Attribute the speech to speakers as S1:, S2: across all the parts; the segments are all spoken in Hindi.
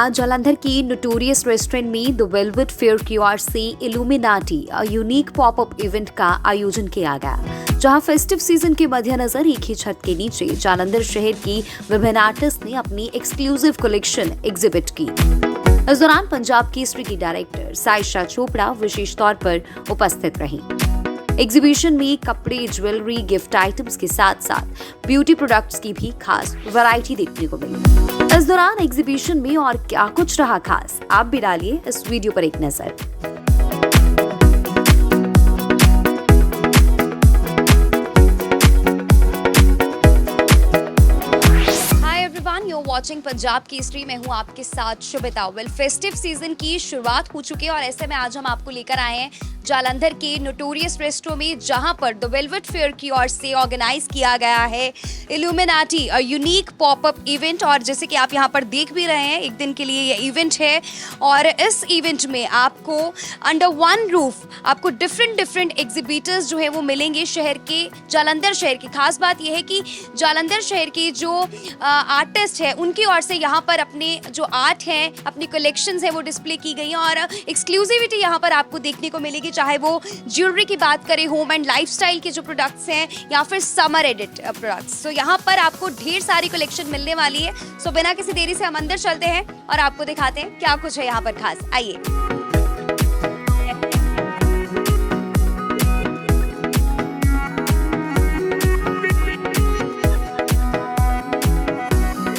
S1: आज जालंधर की नोटोरियस रेस्टोरेंट में द वेलवेट फेयर की ओर से इल्यूमिनाटी यूनिक पॉपअप इवेंट का आयोजन किया गया, जहां फेस्टिव सीजन के मद्देनजर एक ही छत के नीचे जालंधर शहर की विभिन्न आर्टिस्ट ने अपनी एक्सक्लूसिव कलेक्शन एग्जिबिट की। इस दौरान पंजाब केसरी की डायरेक्टर सायशा चोपड़ा विशेष तौर पर उपस्थित रहीं। एग्जीबिशन में कपड़े, ज्वेलरी, गिफ्ट आइटम्स के साथ साथ ब्यूटी प्रोडक्ट्स की भी खास वैरायटी देखने को मिली। इस दौरान एग्जीबिशन में और क्या कुछ रहा खास, आप भी डालिए इस वीडियो पर एक नजर। वॉचिंग पंजाब केसरी में हूँ आपके साथ शुभिता। फेस्टिव सीजन की शुरुआत हो चुकी है और ऐसे में आज हम आपको लेकर आए हैं जालंधर के नोटोरियस रेस्टो में, जहां पर द वेलवेट फेयर की ओर से ऑर्गेनाइज किया गया है इल्यूमिनाटी यूनिक पॉपअप इवेंट। और जैसे कि आप यहां पर देख भी रहे हैं, एक दिन के लिए ये इवेंट है और इस इवेंट में आपको अंडर वन रूफ आपको डिफरेंट एग्जिबिटर्स जो है वो मिलेंगे शहर के, जालंधर शहर की। खास बात यह है कि जालंधर शहर के जो आर्टिस्ट है उनकी ओर से यहाँ पर अपने जो आर्ट है, अपनी कलेक्शंस है वो डिस्प्ले की गई हैं और एक्सक्लूसिविटी यहाँ पर आपको देखने को मिलेगी, चाहे वो ज्वेलरी की बात करें, होम एंड लाइफस्टाइल के जो प्रोडक्ट्स हैं या फिर समर एडिट प्रोडक्ट्स। तो यहाँ पर आपको ढेर सारी कलेक्शन मिलने वाली है। सो बिना किसी देरी से हम अंदर चलते हैं और आपको दिखाते हैं क्या कुछ है यहाँ पर खास। आइए।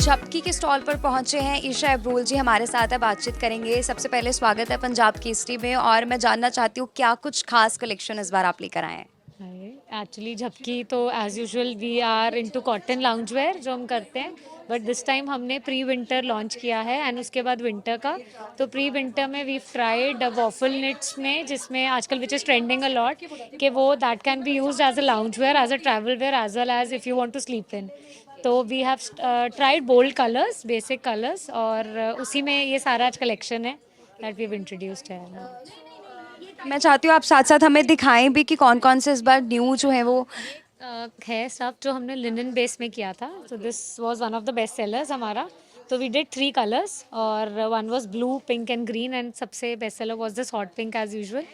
S1: झपकी के स्टॉल पर पहुंचे हैं ईशा अब्रोल जी, हमारे साथ है, बातचीत करेंगे। सबसे पहले स्वागत है पंजाब केसरी में और मैं जानना चाहती हूँ क्या कुछ खास कलेक्शन इस बार आप लेकर आए हैं।
S2: एक्चुअली झपकी तो as usual we are into cotton lounge wear जो हम करते हैं, बट दिस टाइम हमने प्री विंटर लॉन्च किया है एंड उसके बाद विंटर का। तो प्री विंटर में वी ट्राइड वॉफल निट्स में, जिसमें आजकल which is trending a lot कि वो that can be used as a lounge wear, as a travel wear, as well as if you want to sleep in. तो we have tried bold colours, basic colours, और उसी में ये सारा आज कलेक्शन है दैट वी हैव इंट्रोड्यूस्ड है।
S1: मैं चाहती हूँ आप साथ साथ हमें दिखाएं भी कि कौन कौन से इस बार न्यू जो है वो
S2: है सब, जो हमने लिनन बेस में किया था। तो this was one of the best sellers हमारा। तो वी डिड 3 कलर्स और one was blue, pink and green, and सबसे best seller was this hot pink as usual.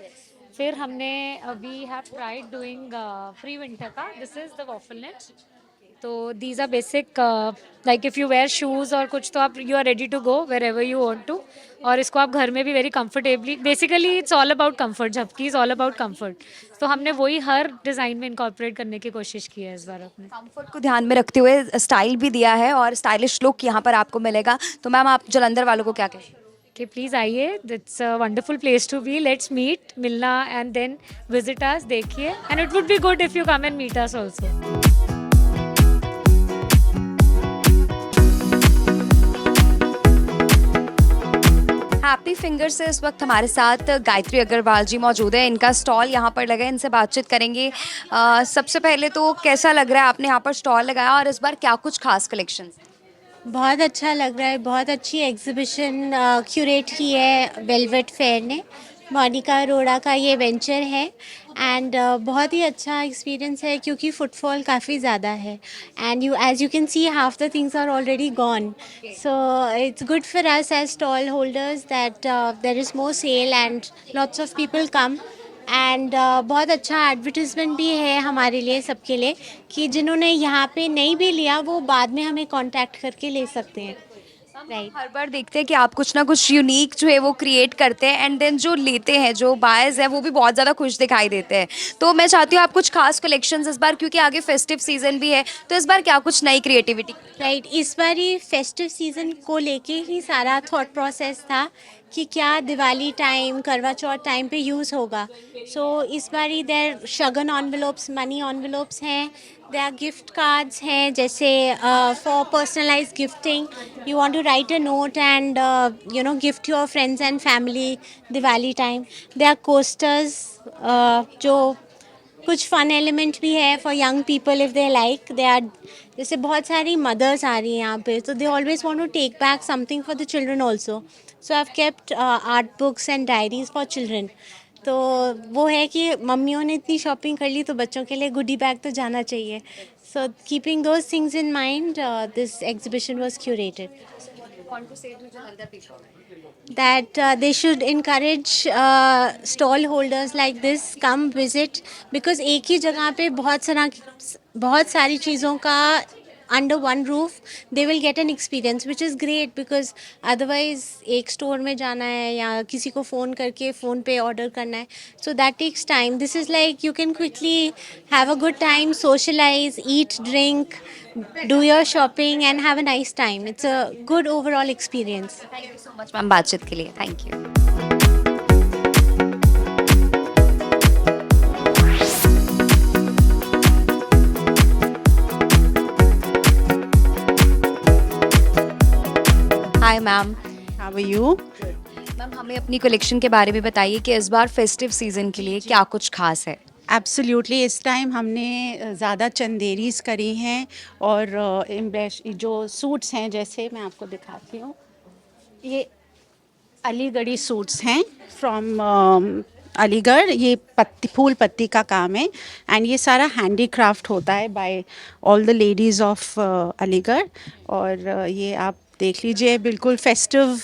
S2: फिर हमने we have tried doing pre winter का, this is the waffle knit. तो these are basic, like if you wear shoes और कुछ, तो आप you are ready to go wherever you want to, और इसको आप घर में भी very comfortably, basically it's all about comfort, झपकी इज़ ऑल अबाउट कंफर्ट। तो हमने वही हर डिज़ाइन में इनकॉर्पोरेट करने की कोशिश की है इस बार अपने।
S1: कंफर्ट को ध्यान में रखते हुए स्टाइल भी दिया है और स्टाइलिश लुक यहाँ पर आपको मिलेगा। तो मैम आप जालंधर वालों को क्या कहें
S2: कि प्लीज़ आइए, it's a wonderful place to be, let's meet, मिलना एंड देन विजिट अस, देखिए, and it would be good if you come and meet us also.
S1: Happy finger से इस वक्त हमारे साथ गायत्री अग्रवाल जी मौजूद है। इनका स्टॉल यहाँ पर लगा है, इनसे बातचीत करेंगे। सबसे पहले तो कैसा लग रहा है, आपने यहाँ पर स्टॉल लगाया और इस बार क्या कुछ खास कलेक्शन?
S3: बहुत अच्छा लग रहा है, बहुत अच्छी एग्जीबिशन क्यूरेट की है वेलवेट फेयर ने। मोनिका अरोड़ा का ये वेंचर है एंड बहुत ही अच्छा एक्सपीरियंस है क्योंकि फुटफॉल काफ़ी ज़्यादा है and you as you can see half the things are already gone. So it's good for us as stall holders that there is more sale and lots of people come and बहुत अच्छा एडवर्टीज़मेंट भी है हमारे लिए, सबके लिए, कि जिन्होंने यहाँ पे नहीं भी लिया वो बाद में हमें कांटेक्ट करके ले सकते हैं। राइट,
S1: हर बार देखते हैं कि आप कुछ ना कुछ यूनिक जो है वो क्रिएट करते हैं एंड देन जो लेते हैं, जो बायर्स हैं, वो भी बहुत ज़्यादा खुश दिखाई देते हैं। तो मैं चाहती हूँ आप कुछ खास कलेक्शंस इस बार, क्योंकि आगे फेस्टिव सीजन भी है, तो इस बार क्या कुछ नई क्रिएटिविटी?
S3: राइट, इस बार ही फेस्टिव सीज़न को लेके ही सारा थॉट प्रोसेस था कि क्या दिवाली टाइम, करवा चौथ टाइम पे यूज़ होगा। सो इस बार ही देयर शगन एनवेलोप्स, मनी एनवेलोप्स हैं, देयर गिफ्ट कार्ड्स हैं, जैसे for personalise gifting, you want to write a note and you know gift your friends and family Diwali time. There coasters, जो कुछ फन एलिमेंट भी है for young people if they like, they are, जैसे बहुत सारी मदर्स आ रही हैं यहाँ पे, तो they always want to take back something for the children also. So I have kept art books and diaries for children. तो वो है कि मम्मियों ने इतनी शॉपिंग कर ली तो बच्चों के लिए गुडी बैग तो जाना चाहिए। So keeping those things in mind, this exhibition was curated.
S1: want to say to Jalandhar people?
S3: that they should encourage stall holders like this come visit because एक ही जगह पे बहुत सारी चीज़ों का under one roof they will get an experience which is great because otherwise एक store में जाना है या किसी को फ़ोन करके फ़ोन पे order करना है so that takes time. This is like you can quickly have a good time, socialize, eat, drink, do your shopping and have a nice time. It's a good overall experience.
S1: Thank you so much ma'am बातचीत के लिए. Thank you. Hi ma'am.
S4: How are you?
S1: Ma'am हमें अपनी कलेक्शन के बारे में बताइए कि इस बार फेस्टिव सीजन के लिए क्या कुछ खास है.
S4: एब्सोल्युटली इस टाइम हमने ज़्यादा चंदेरीज करी हैं और जो सूट्स हैं जैसे मैं आपको दिखाती हूँ ये अलीगढ़ी सूट्स हैं फ्रॉम अलीगढ़. ये फूल पत्ती का काम है एंड ये सारा हैंडीक्राफ्ट होता है by all the ladies of Aligarh. और ये आप देख लीजिए बिल्कुल फेस्टिव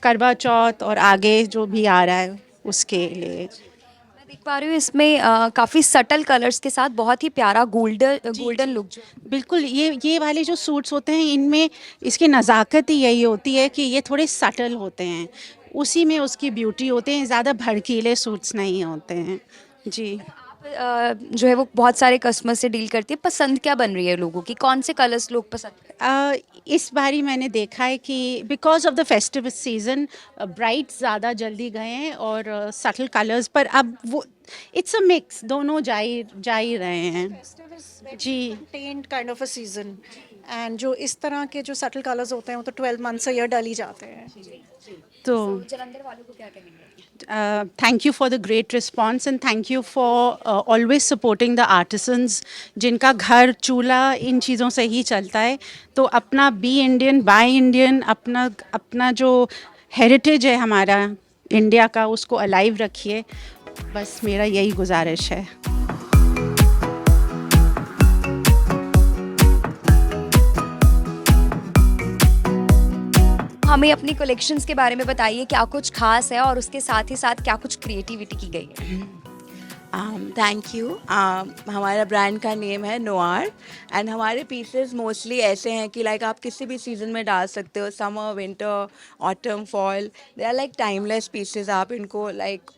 S4: करवा चौथ और आगे जो भी आ रहा है उसके लिए.
S1: मैं देख पा रही हूँ इसमें काफ़ी सटल कलर्स के साथ बहुत ही प्यारा गोल्डन लुक जो.
S4: बिल्कुल ये वाले जो सूट्स होते हैं इनमें इसकी नज़ाकत ही यही होती है कि ये थोड़े सटल होते हैं, उसी में उसकी ब्यूटी होते हैं. ज़्यादा भड़कीले सूट्स नहीं होते हैं जी.
S1: जो है वो बहुत सारे कस्टमर से डील करती है. पसंद क्या बन रही है लोगों की, कौन से कलर्स लोग पसंद करते
S4: इस बारी मैंने देखा है कि because of the festive season bright ज़्यादा जल्दी गए हैं और सटल कलर्स पर अब वो इट्स अ मिक्स दोनों जा ही रहे हैं जी.
S5: Tent kind of a season and जो इस तरह के जो सटल कलर्स होते हैं वो तो 12 मंथ्स a year डल ही जाते हैं.
S4: तो
S1: जलंधर वालों को क्या कहेंगे?
S4: Thank you for the great response and thank you for always supporting the artisans जिनका घर चूल्हा इन चीज़ों से ही चलता है. तो अपना बी इंडियन बाय इंडियन अपना जो हेरिटेज है हमारा इंडिया का उसको अलाइव रखिए. बस मेरा यही गुजारिश है.
S1: हमें अपनी कलेक्शंस के बारे में बताइए क्या कुछ खास है और उसके साथ ही साथ क्या कुछ क्रिएटिविटी की गई है.
S6: Thank you. हमारा ब्रांड का नेम है नोआर एंड हमारे पीसेस मोस्टली ऐसे हैं कि लाइक आप किसी भी सीज़न में डाल सकते हो. Summer, winter, autumn, fall, they are like timeless pieces. आप इनको लाइक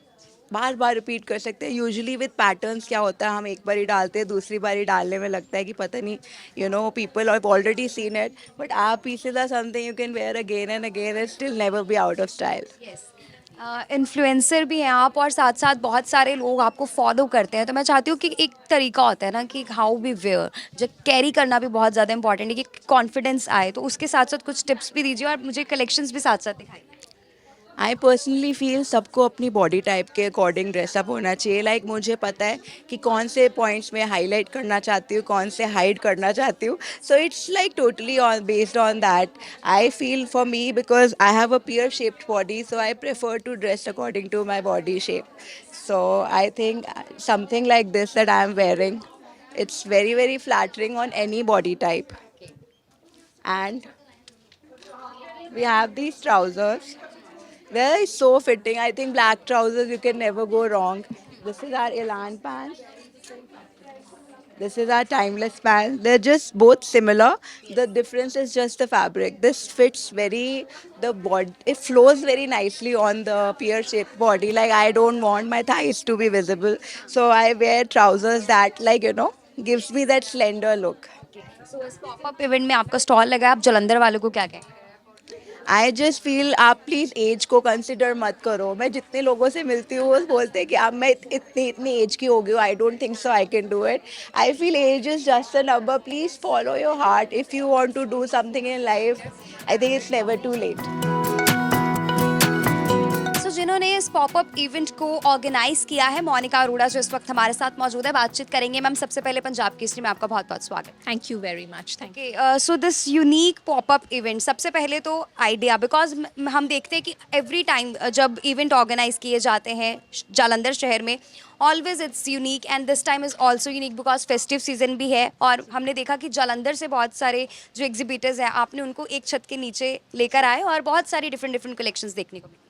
S6: बार बार रिपीट कर सकते हैं. यूजुअली विद पैटर्न्स क्या होता है हम एक बार ही डालते हैं, दूसरी बार ही डालने में लगता है कि पता नहीं people have already seen it. But our pieces are something you can wear again and again and still never be out of style.
S1: Influencer भी हैं आप और साथ साथ बहुत सारे लोग आपको फॉलो करते हैं. तो मैं चाहती हूँ कि एक तरीका होता है ना कि हाउ वी वेयर, जब कैरी करना भी बहुत ज़्यादा इंपॉर्टेंट है कि कॉन्फिडेंस आए. तो उसके साथ साथ कुछ टिप्स भी दीजिए और मुझे कलेक्शंस भी साथ साथ दिखाइए.
S6: आई पर्सनली फील सबको अपनी बॉडी टाइप के अकॉर्डिंग ड्रेसअप होना चाहिए. लाइक मुझे पता है कि कौन से पॉइंट्स में हाईलाइट करना चाहती हूँ, कौन से हाइड करना चाहती हूँ. So it's like totally based on that. I feel for me because I have a pear shaped body so I prefer to dress according to my body shape. So I think something like this that I am wearing, it's very very flattering on any body type. And we have these trousers. They're so fitting. I think black trousers you can never go wrong. This is our Elan pants. This is our timeless pants. They're just both similar. The difference is just the fabric. This fits the body. It flows very nicely on the pear-shaped body. Like I don't want my thighs to be visible, so I wear trousers that gives me that slender look.
S1: सो इस पॉपअप इवेंट में आपका स्टॉल लगा है, आप जलंधर वालों को क्या कहें?
S6: आई जस्ट फील आप प्लीज़ एज को कंसिडर मत करो. मैं जितने लोगों से मिलती हूँ वो बोलते हैं कि अब मैं इतनी एज की हो गई हूँ, I don't think so I can do it. I feel age is just a number. Please follow your heart. If you want to do something in life, I think it's never too late.
S1: जिन्होंने इस पॉपअप इवेंट को ऑर्गेनाइज किया है, मोनिका अरोड़ा जो इस वक्त हमारे साथ मौजूद है, बातचीत करेंगे। मैम, सबसे पहले पंजाब केसरी में आपका बहुत बहुत स्वागत।
S7: Thank you very much. Thank you.
S1: Okay, so this unique popup event, सबसे पहले तो आइडिया, बिकॉज हम देखते हैं कि एवरी टाइम जब इवेंट ऑर्गेनाइज किए जाते हैं जालंधर शहर में, always it's unique and this time is also unique because festive season भी है। और हमने देखा कि जालंधर से बहुत सारे जो एग्जिबिटर्स हैं, आपने उनको एक छत के नीचे लेकर आए और बहुत सारी डिफरेंट डिफरेंट कलेक्शंस देखने को मिली।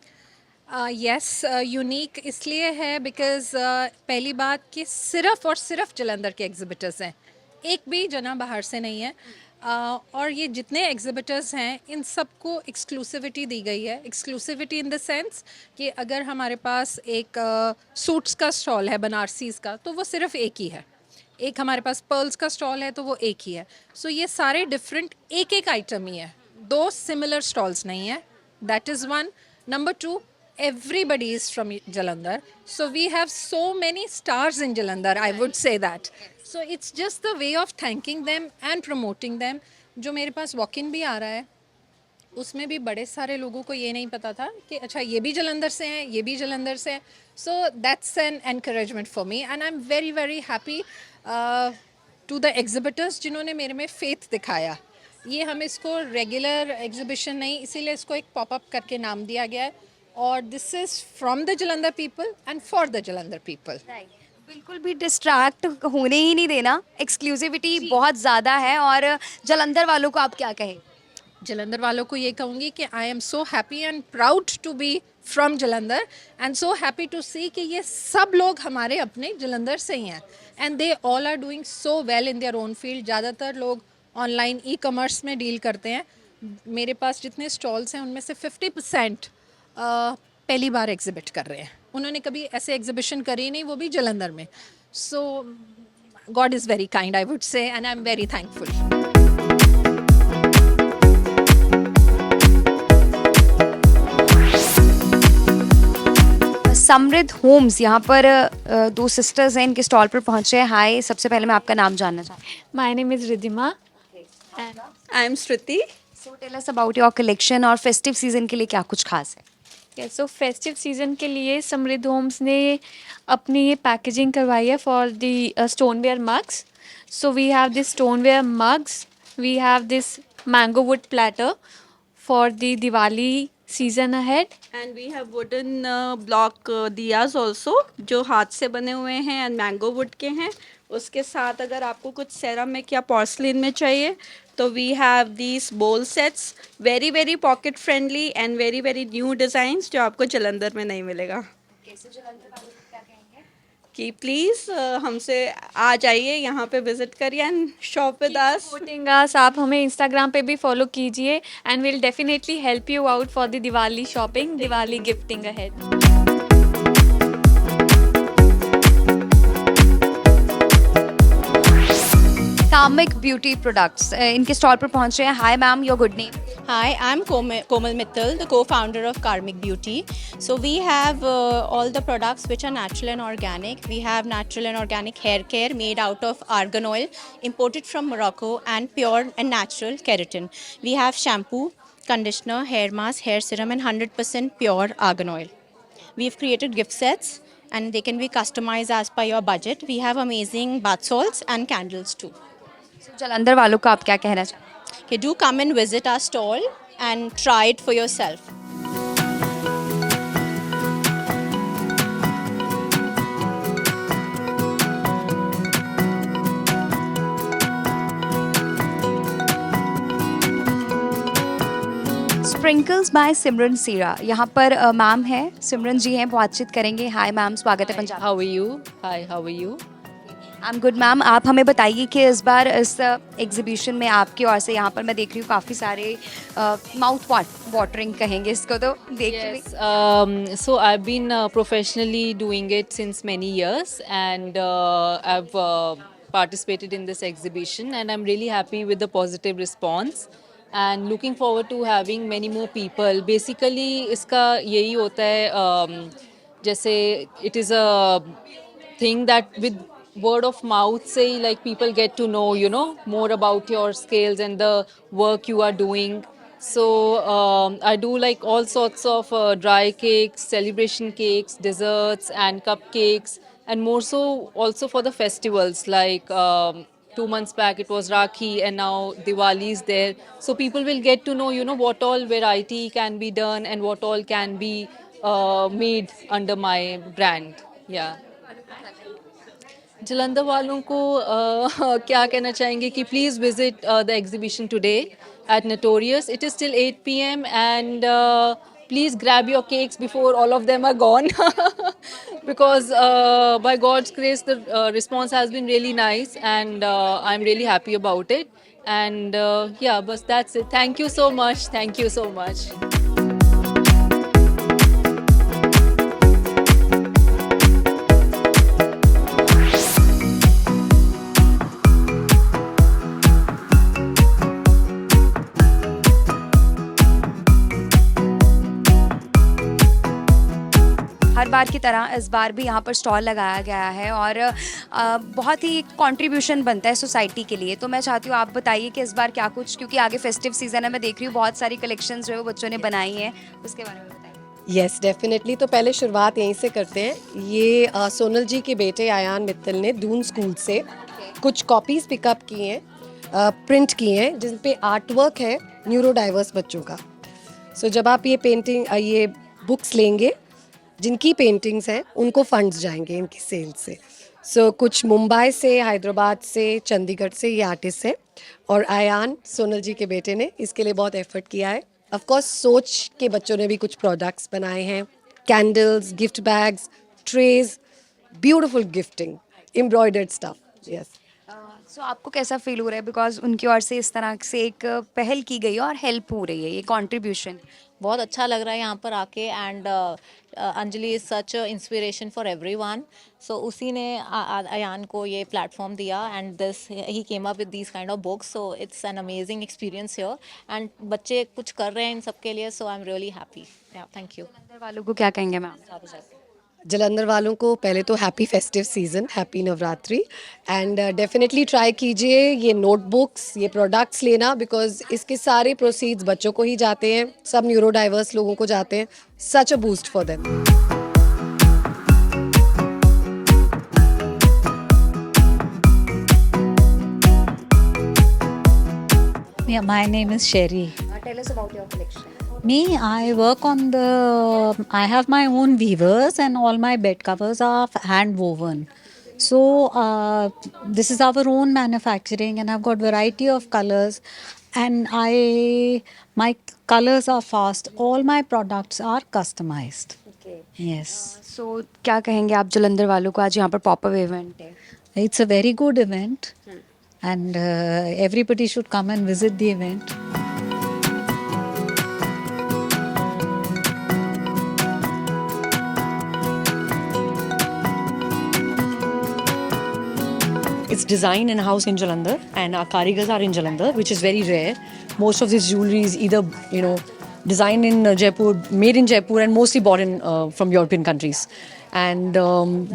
S7: यस, यूनिक इसलिए है बिकॉज पहली बात कि सिर्फ और सिर्फ जलंधर के एग्जिबिटर्स हैं, एक भी जना बाहर से नहीं है। और ये जितने एग्जिबिटर्स हैं इन सबको एक्सक्लूसिविटी दी गई है। एक्सक्लूसिविटी इन द सेंस कि अगर हमारे पास एक सूट्स का स्टॉल है बनारसीज़ का, तो वो सिर्फ एक ही है। एक हमारे पास पर्ल्स का स्टॉल है तो वो एक ही है। सो ये सारे डिफरेंट एक एक आइटम ही है, दो सिमिलर स्टॉल्स नहीं है। That is one. Number two, everybody is from Jalandhar, so we have so many stars in Jalandhar, I would say that. So it's just the way of thanking them and promoting them. जो मेरे पास वॉक इन भी आ रहा है उसमें भी बड़े सारे लोगों को ये नहीं पता था कि अच्छा ये भी जलंधर से हैं, ये भी जलंधर से हैं। So that's an encouragement for me and I am very very happy to the exhibitors जिन्होंने मेरे में फेथ दिखाया। ये हम इसको रेगुलर एग्जीबिशन नहीं, इसीलिए इसको एक पॉपअप करके नाम दिया गया है। और this is from the Jalandhar people and for the Jalandhar people.
S1: बिल्कुल भी डिस्ट्रैक्ट होने ही नहीं देना, एक्सक्लूसिविटी बहुत ज़्यादा है। और जालंधर वालों को आप क्या कहें?
S7: जलंधर वालों को ये कहूँगी कि I am so happy and proud to be from Jalandhar and so happy to see कि ये सब लोग हमारे अपने जलंधर से ही हैं and they all are doing so well in their own field. ज़्यादातर लोग ऑनलाइन ई कॉमर्स में डील करते हैं। मेरे पास जितने स्टॉल्स हैं उनमें से 50% पहली बार एग्जिबिट कर रहे हैं। उन्होंने कभी ऐसे एग्जिबिशन करी नहीं, वो भी जलंधर में। So God is very kind, I would say, and I am very thankful.
S1: Samriddh homes, यहाँ पर दो सिस्टर्स हैं, इनके स्टॉल पर पहुँचे हैं। हाय, सबसे पहले मैं आपका नाम जानना चाहती हूँ।
S2: My name is Ridhima.
S6: I am Shruti.
S1: So tell us about your collection और फेस्टिव सीजन के लिए क्या कुछ खास है?
S2: सो फेस्टिव सीजन के लिए समृद्ध होम्स ने अपनी ये पैकेजिंग करवाई है for the stoneware mugs. So we have this stoneware mugs, we have this mango wood platter for the Diwali season ahead.
S8: And we have wooden block diyas also जो हाथ से बने हुए हैं एंड मैंगो वुड के हैं। उसके साथ अगर आपको कुछ सेरामिक या पोर्सलिन में चाहिए तो वी हैव दीज बोल sets, very very pocket friendly and very very new designs जो आपको जलंधर में नहीं मिलेगा। कि प्लीज़ हमसे आ जाइए, यहाँ पे विजिट करिए and shop with us.
S2: Supporting us, आप हमें इंस्टाग्राम पे भी फॉलो कीजिए and will definitely help you out for the Diwali shopping, Diwali gifting ahead.
S1: Comic beauty products, इनके स्टॉल पर पहुँचे हैं। Hi ma'am, your good name?
S9: Hi, I'm Komal Mittal, the co-founder of Karmic Beauty. So we have all the products which are natural and organic. We have natural and organic hair care made out of argan oil, imported from Morocco, and pure and natural keratin. We have shampoo, conditioner, hair mask, hair serum, and 100% pure argan oil. We've created gift sets, and they can be customized as per your budget. We have amazing bath salts and candles too.
S1: Jalandhar वालों को आप क्या कहना चाहते हैं?
S9: Okay, do come and visit our stall and try it for yourself.
S1: Sprinkles by Simran Seera, यहाँ पर मैम है, सिमरन जी हैं, बातचीत करेंगे। हाय मैम, स्वागत है Punjab.
S10: How are you? Hi, how are you?
S1: I am good ma'am. आप हमें बताइए कि इस बार इस एग्जीबिशन में आपकी ओर से, यहाँ पर मैं देख रही हूँ काफ़ी सारे माउथ वाटरिंग कहेंगे इसको, तो देख
S10: Yes. So I've been professionally doing it since many years, and I've participated in this exhibition, and I'm really happy with the positive response, and looking forward to having many more people. Basically, इसका यही होता है, जैसे it is a thing that with word of mouth say, like, people get to know, you know, more about your skills and the work you are doing. So I do like all sorts of dry cakes, celebration cakes, desserts, and cupcakes, and more so also for the festivals. Like 2 months back it was Rakhi, and now Diwali is there. So people will get to know, what all variety can be done and what all can be made under my brand. Yeah. Jalandhar वालों को क्या कहना चाहेंगे कि please visit the exhibition today at notorious. It is till 8 p.m. And please grab your cakes before all of them are gone because by God's grace the response has been really nice, and I'm really happy about it. And yeah, but that's it. Thank you so much. Thank you so much.
S1: हर बार की तरह इस बार भी यहाँ पर स्टॉल लगाया गया है और बहुत ही कंट्रीब्यूशन बनता है सोसाइटी के लिए। तो मैं चाहती हूँ आप बताइए कि इस बार क्या कुछ, क्योंकि आगे फेस्टिव सीज़न है, मैं देख रही हूँ बहुत सारी कलेक्शंस जो है वो बच्चों ने बनाई हैं, उसके बारे में बताइए।
S11: Yes definitely. तो पहले शुरुआत यहीं से करते हैं। ये सोनल जी के बेटे आयान मित्तल ने दून स्कूल से कुछ कॉपीज़ पिकअप की हैं, प्रिंट की हैं, जिन पे आर्ट वर्क है न्यूरो डाइवर्स बच्चों का। सो जब आप ये बुक्स लेंगे, जिनकी पेंटिंग्स हैं उनको फंड्स जाएंगे इनकी सेल से। सो कुछ मुंबई से, हैदराबाद से, चंडीगढ़ से ये आर्टिस्ट हैं, और आयान सोनल जी के बेटे ने इसके लिए बहुत एफर्ट किया है। ऑफ कोर्स सोच के बच्चों ने भी कुछ प्रोडक्ट्स बनाए हैं, candles, gift bags, trays, beautiful gifting, embroidered stuff. Yes.
S1: So आपको कैसा फील हो रहा है, बिकॉज उनकी ओर से इस तरह से एक पहल की गई है और हेल्प हो रही है, ये कंट्रीब्यूशन
S12: बहुत अच्छा लग रहा है यहाँ पर आके। And Anjali is such inspiration for everyone. So उसी ने अयान को ये प्लेटफॉर्म दिया, and this he came up with these kind of books. So it's an amazing experience here, and बच्चे कुछ कर रहे हैं इन सब के लिए। So I am really happy. Thank you.
S1: वालों को क्या कहेंगे मैम?
S11: जलंधर वालों को पहले तो happy festive season, happy Navratri, and definitely try कीजिए ये नोटबुक्स, ये प्रोडक्ट्स लेना, बिकॉज इसके सारे प्रोसीड्स बच्चों को ही जाते हैं, सब न्यूरो डाइवर्स लोगों को जाते हैं। Such a boost for them.
S13: Yeah, my name is Sherry.
S1: Tell us about your collection.
S13: Me, I work on I have my own weavers, and all my bed covers are hand woven. So this is our own manufacturing, and I've got variety of colors, and my colors are fast. All my products are customized.
S1: Okay.
S13: Yes.
S1: So क्या कहेंगे आप जलंधर वालों को, आज यहाँ पर पॉपअप इवेंट है?
S13: It's a very good event, and everybody should come and visit the event.
S14: It's designed in-house in Jalandhar, and our karigars are in Jalandhar, which is very rare. Most of this jewelry is either, designed in Jaipur, made in Jaipur, and mostly bought in from European countries. And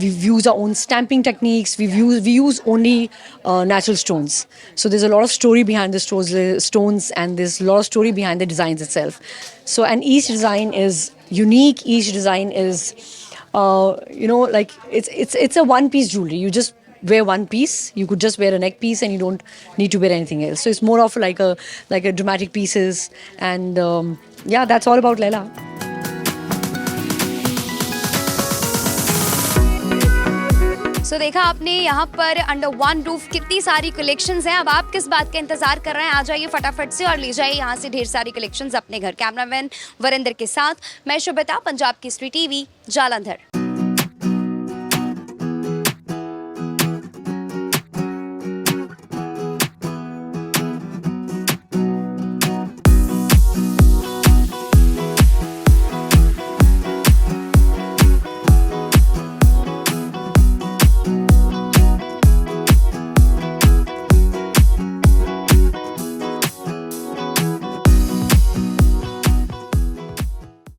S14: we've used our own stamping techniques. We use only natural stones. So there's a lot of story behind the stones, and there's a lot of story behind the designs itself. So, and each design is unique. Each design is, like it's a one-piece jewelry. You just wear one piece. You could just wear a neck piece, and you don't need to wear anything else. So it's more of like a dramatic pieces, and yeah, that's all about Leila.
S1: सो देखा आपने यहाँ पर अंडर वन रूफ कितनी सारी कलेक्शंस हैं। अब आप किस बात का इंतजार कर रहे हैं? आ जाइए फटाफट से और ले जाइए यहाँ से ढेर सारी कलेक्शंस अपने घर। कैमरामैन वरिंदर के साथ मैं शुभता, पंजाब केसरी टीवी, जालंधर।